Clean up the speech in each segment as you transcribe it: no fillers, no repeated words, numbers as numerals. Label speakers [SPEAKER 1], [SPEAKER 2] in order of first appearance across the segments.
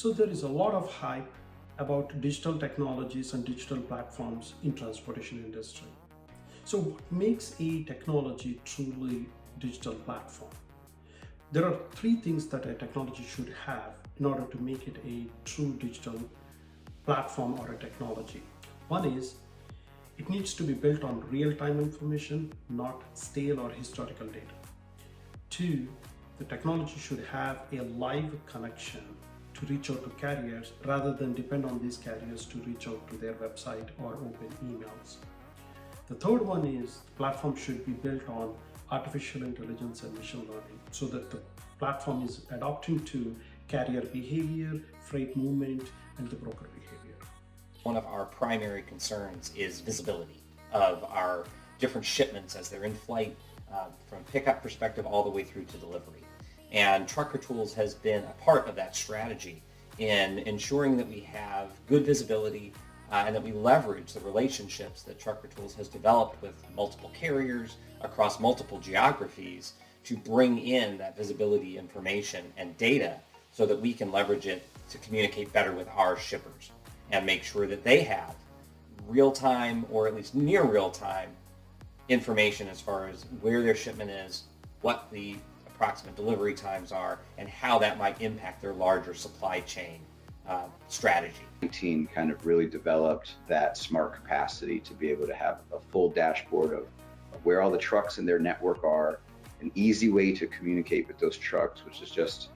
[SPEAKER 1] So there is a lot of hype about digital technologies and digital platforms in transportation industry. So what makes a technology truly digital platform? There are three things that a technology should have in order to make it a true digital platform or a technology. One is it needs to be built on real-time information, not stale or historical data. Two, the technology should have a live connection to reach out to carriers rather than depend on these carriers to reach out to their website or open emails. The third one is the platform should be built on artificial intelligence and machine learning so that the platform is adapting to carrier behavior, freight movement, and the broker behavior.
[SPEAKER 2] One of our primary concerns is visibility of our different shipments as they're in flight, from pickup perspective all the way through to delivery. And Trucker Tools has been a part of that strategy in ensuring that we have good visibility and that we leverage the relationships that Trucker Tools has developed with multiple carriers across multiple geographies to bring in that visibility information and data so that we can leverage it to communicate better with our shippers and make sure that they have real-time or at least near real-time information as far as where their shipment is, what the approximate delivery times are, and how that might impact their larger supply chain strategy.
[SPEAKER 3] The team kind of really developed that smart capacity to be able to have a full dashboard of where all the trucks in their network are, an easy way to communicate with those trucks, which is just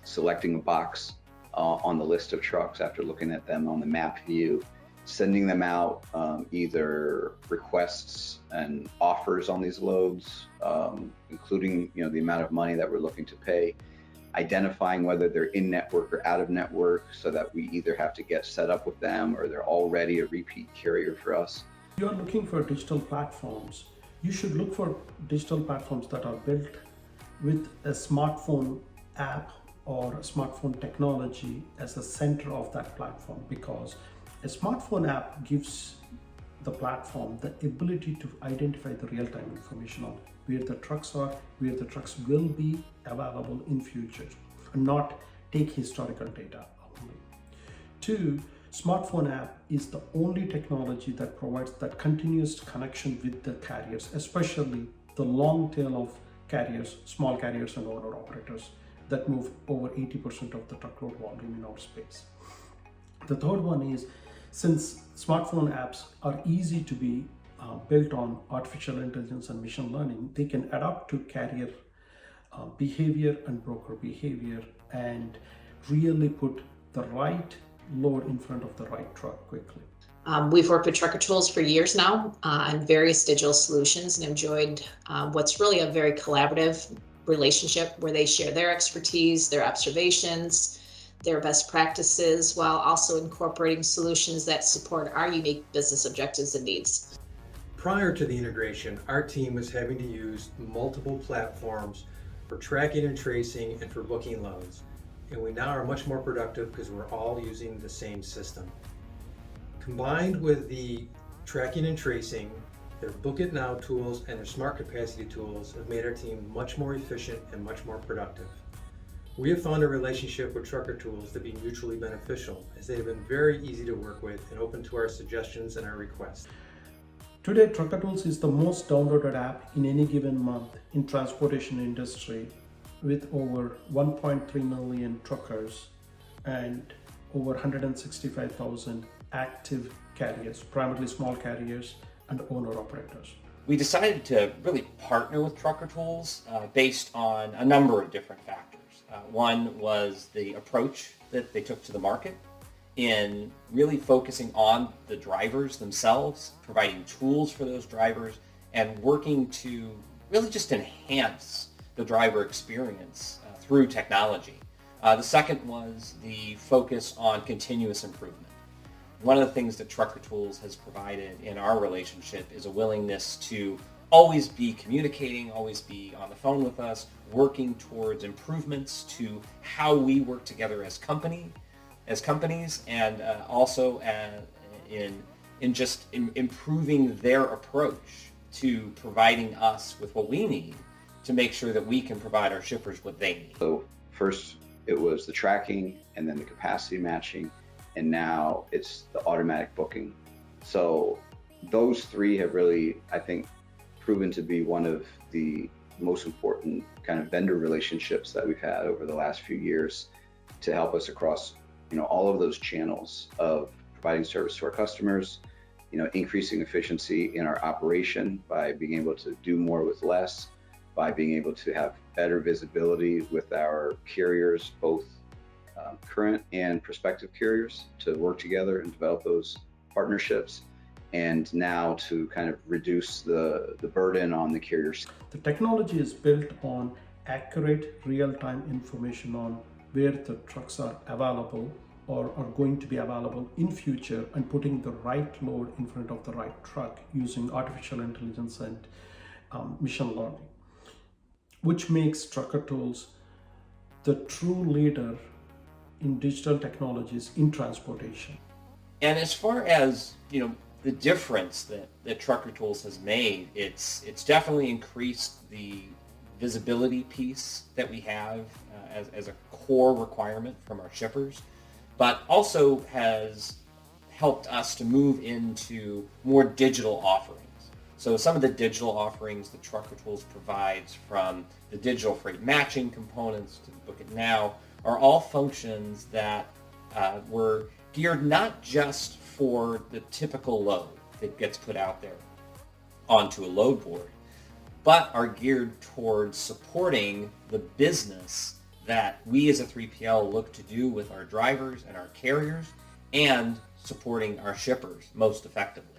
[SPEAKER 3] selecting a box on the list of trucks after looking at them on the map view, sending them out either requests and offers on these loads, including the amount of money that we're looking to pay, identifying whether they're in network or out of network so that we either have to get set up with them or they're already a repeat carrier for us.
[SPEAKER 1] If you are looking for digital platforms, you should look for digital platforms that are built with a smartphone app or a smartphone technology as the center of that platform, because a smartphone app gives the platform the ability to identify the real-time information on where the trucks are, where the trucks will be available in future, and not take historical data only. Two, smartphone app is the only technology that provides that continuous connection with the carriers, especially the long tail of carriers, small carriers and owner operators that move over 80% of the truckload volume in our space. The third one is, since smartphone apps are easy to be built on artificial intelligence and machine learning, they can adapt to carrier behavior and broker behavior and really put the right load in front of the right truck quickly.
[SPEAKER 4] We've worked with Trucker Tools for years now on various digital solutions and enjoyed what's really a very collaborative relationship where they share their expertise, their observations, their best practices, while also incorporating solutions that support our unique business objectives and needs.
[SPEAKER 5] Prior to the integration, our team was having to use multiple platforms for tracking and tracing and for booking loads. And we now are much more productive because we're all using the same system. Combined with the tracking and tracing, their Book It Now tools and their smart capacity tools have made our team much more efficient and much more productive. We have found a relationship with Trucker Tools to be mutually beneficial, as they have been very easy to work with and open to our suggestions and our requests.
[SPEAKER 1] Today, Trucker Tools is the most downloaded app in any given month in transportation industry, with over 1.3 million truckers and over 165,000 active carriers, primarily small carriers and owner operators.
[SPEAKER 2] We decided to really partner with Trucker Tools based on a number of different factors. One was the approach that they took to the market in really focusing on the drivers themselves, providing tools for those drivers, and working to really just enhance the driver experience through technology. The second was the focus on continuous improvement. One of the things that Trucker Tools has provided in our relationship is a willingness to always be communicating, always be on the phone with us, working towards improvements to how we work together as companies, and also in just improving their approach to providing us with what we need to make sure that we can provide our shippers what they need.
[SPEAKER 3] So first, it was the tracking and then the capacity matching, and now it's the automatic booking. So those three have really, I think, proven to be one of the most important kind of vendor relationships that we've had over the last few years to help us across, all of those channels of providing service to our customers, increasing efficiency in our operation by being able to do more with less, by being able to have better visibility with our carriers, both current and prospective carriers, to work together and develop those partnerships, and now to kind of reduce the burden on the carriers.
[SPEAKER 1] The technology is built on accurate real-time information on where the trucks are available or are going to be available in future, and putting the right load in front of the right truck using artificial intelligence and machine learning, which makes Trucker Tools the true leader in digital technologies in transportation.
[SPEAKER 2] And as far as, the difference that Trucker Tools has made, it's definitely increased the visibility piece that we have as a core requirement from our shippers, but also has helped us to move into more digital offerings. So some of the digital offerings that Trucker Tools provides, from the digital freight matching components to the Book It Now, are all functions that were geared not just for the typical load that gets put out there onto a load board, but are geared towards supporting the business that we as a 3PL look to do with our drivers and our carriers, and supporting our shippers most effectively.